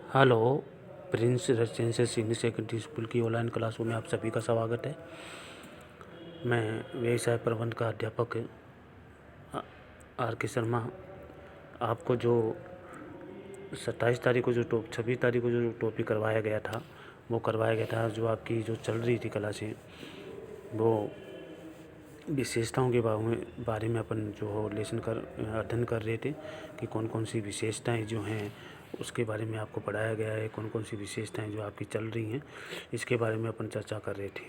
Hello, Prince residential senior secondary school की online क्लासों में आप सभी का स्वागत है। मैं व्यवसाय प्रबंध का अध्यापक आर के शर्मा आपको जो 27 तारीख को 26 तारीख को जो टॉपिक करवाया गया था जो आपकी जो चल रही थी क्लासें, वो विशेषताओं के बारे में अपन जो अध्ययन कर रहे थे कि कौन कौन सी विशेषताएं जो हैं उसके बारे में आपको पढ़ाया गया है। कौन कौन सी विशेषताएं जो आपकी चल रही हैं इसके बारे में अपन चर्चा कर रहे थे।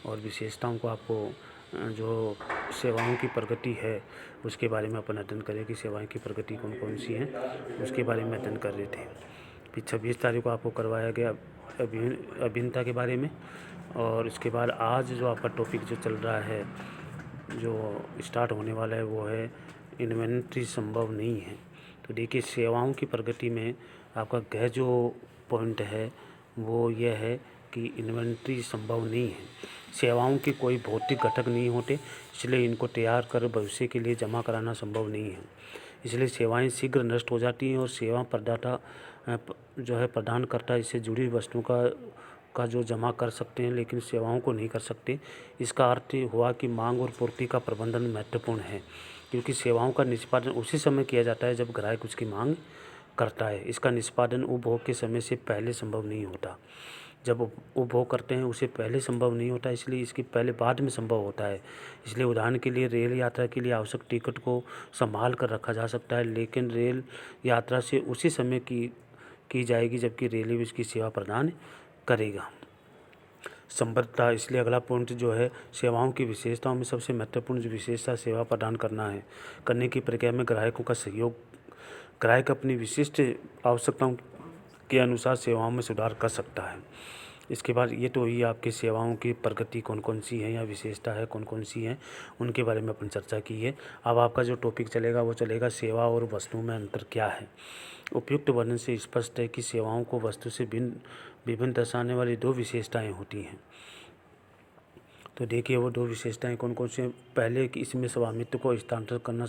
और विशेषताओं को आपको जो सेवाओं की प्रगति है उसके बारे में अपन अध्ययन करें कि सेवाएं की प्रगति कौन कौन सी हैं उसके बारे में अध्ययन कर रहे थे। फिर 26 तारीख को आपको करवाया गया अभियंता के बारे में। और इसके बाद आज जो आपका टॉपिक जो चल रहा है, जो स्टार्ट होने वाला है, वो है इन्वेंट्री संभव नहीं है। तो देखिए, सेवाओं की प्रगति में आपका गह जो पॉइंट है वो यह है कि इन्वेंट्री संभव नहीं है। सेवाओं के कोई भौतिक घटक नहीं होते, इसलिए इनको तैयार कर भविष्य के लिए जमा कराना संभव नहीं है। इसलिए सेवाएं शीघ्र नष्ट हो जाती हैं और सेवा प्रदाता जो है प्रदानकर्ता इससे जुड़ी वस्तुओं का जो जमा कर सकते हैं, लेकिन सेवाओं को नहीं कर सकते। इसका अर्थ हुआ कि मांग और पूर्ति का प्रबंधन महत्वपूर्ण है, क्योंकि सेवाओं का निष्पादन उसी समय किया जाता है जब ग्राहक उसकी मांग करता है। इसका निष्पादन उपभोग के समय से पहले संभव नहीं होता। जब उपभोग करते हैं उसे पहले संभव नहीं होता, इसलिए इसके पहले बाद में संभव होता है। इसलिए उदाहरण के लिए रेल यात्रा के लिए आवश्यक टिकट को संभाल कर रखा जा सकता है, लेकिन रेल यात्रा से उसी समय की जाएगी जबकि रेलवे इसकी सेवा प्रदान करेगा। संबद्धता, इसलिए अगला पॉइंट जो है सेवाओं की विशेषताओं में सबसे महत्वपूर्ण जो विशेषता सेवा प्रदान करने की प्रक्रिया में ग्राहकों का सहयोग। ग्राहक अपनी विशिष्ट आवश्यकताओं के अनुसार सेवाओं में सुधार कर सकता है। इसके बाद ये तो ही आपकी सेवाओं की प्रगति कौन कौन सी है या विशेषता है कौन कौन सी हैं उनके बारे में अपन चर्चा की है। अब आपका जो टॉपिक चलेगा वो चलेगा सेवा और वस्तुओं में अंतर क्या है। उपयुक्त वर्णन से स्पष्ट है कि सेवाओं को वस्तु से विभिन्न दर्शाने वाली दो विशेषताएं होती हैं। तो देखिए, वो दो विशेषताएं कौन कौन सी हैं। पहले कि इसमें स्वामित्व को स्थानांतरित करना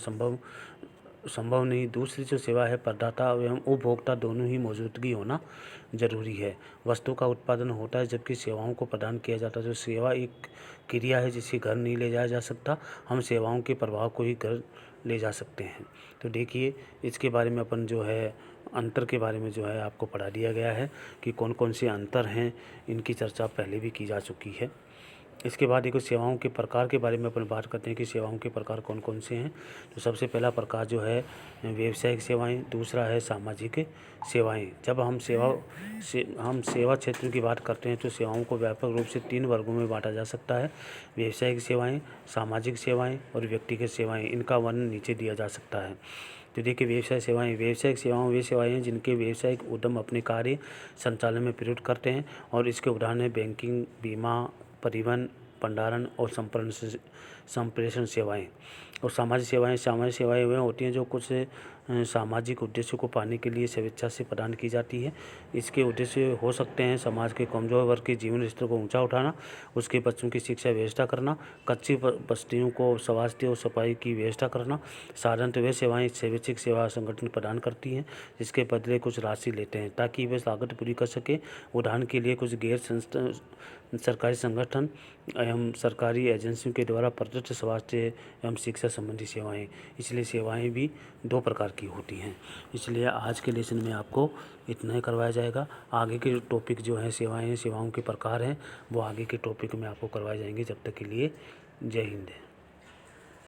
संभव नहीं। दूसरी जो सेवा है, प्रदाता एवं उपभोक्ता दोनों ही मौजूदगी होना जरूरी है। वस्तु का उत्पादन होता है जबकि सेवाओं को प्रदान किया जाता है। तो सेवा एक क्रिया है जिसे घर नहीं ले जाया जा सकता, हम सेवाओं के प्रभाव को ही घर ले जा सकते हैं। तो देखिए, इसके बारे में अपन जो है अंतर के बारे में जो है आपको पढ़ा दिया गया है कि कौन कौन से अंतर हैं। इनकी चर्चा पहले भी की जा चुकी है। इसके बाद देखो, सेवाओं के प्रकार के बारे में अपन बात करते हैं कि सेवाओं के प्रकार कौन कौन से हैं। तो सबसे पहला प्रकार जो है व्यावसायिक सेवाएं, दूसरा है सामाजिक सेवाएं। जब हम सेवा क्षेत्र की बात करते हैं तो सेवाओं को व्यापक रूप से 3 वर्गों में बांटा जा सकता है: व्यावसायिक सेवाएं, सामाजिक सेवाएं और व्यक्तिगत सेवाएं। इनका वर्णन नीचे दिया जा सकता है। तो देखिए, व्यावसायिक सेवाएं वे सेवाएं हैं जिनके व्यावसायिक उद्यम अपने कार्य संचालन में प्रयुक्त करते हैं, और इसके उदाहरण हैं बैंकिंग, बीमा, परिवहन, भंडारण और संप्रेषण सेवाएं। और सामाजिक सेवाएं वे होती हैं जो कुछ सामाजिक उद्देश्य को पाने के लिए स्वेच्छा से प्रदान की जाती है। इसके उद्देश्य हो सकते हैं समाज के कमजोर वर्ग के जीवन स्तर को ऊंचा उठाना, उसके बच्चों की शिक्षा व्यवस्था करना, कच्ची बस्तियों को स्वास्थ्य और सफाई की व्यवस्था करना। साधारणतः वे सेवाएं स्वैच्छिक सेवा संगठन प्रदान करती हैं, जिसके बदले कुछ राशि लेते हैं ताकि वे लागत पूरी कर सके। उदाहरण के लिए कुछ गैर सरकारी संगठन एवं सरकारी एजेंसियों के द्वारा प्रदत्त स्वास्थ्य एवं शिक्षा संबंधी सेवाएं। इसलिए सेवाएं भी 2 प्रकार की होती हैं। इसलिए आज के लेसन में आपको इतना ही करवाया जाएगा। आगे के टॉपिक जो है सेवाओं के प्रकार हैं वो आगे के टॉपिक में आपको करवाए जाएंगे। जब तक के लिए जय हिंद।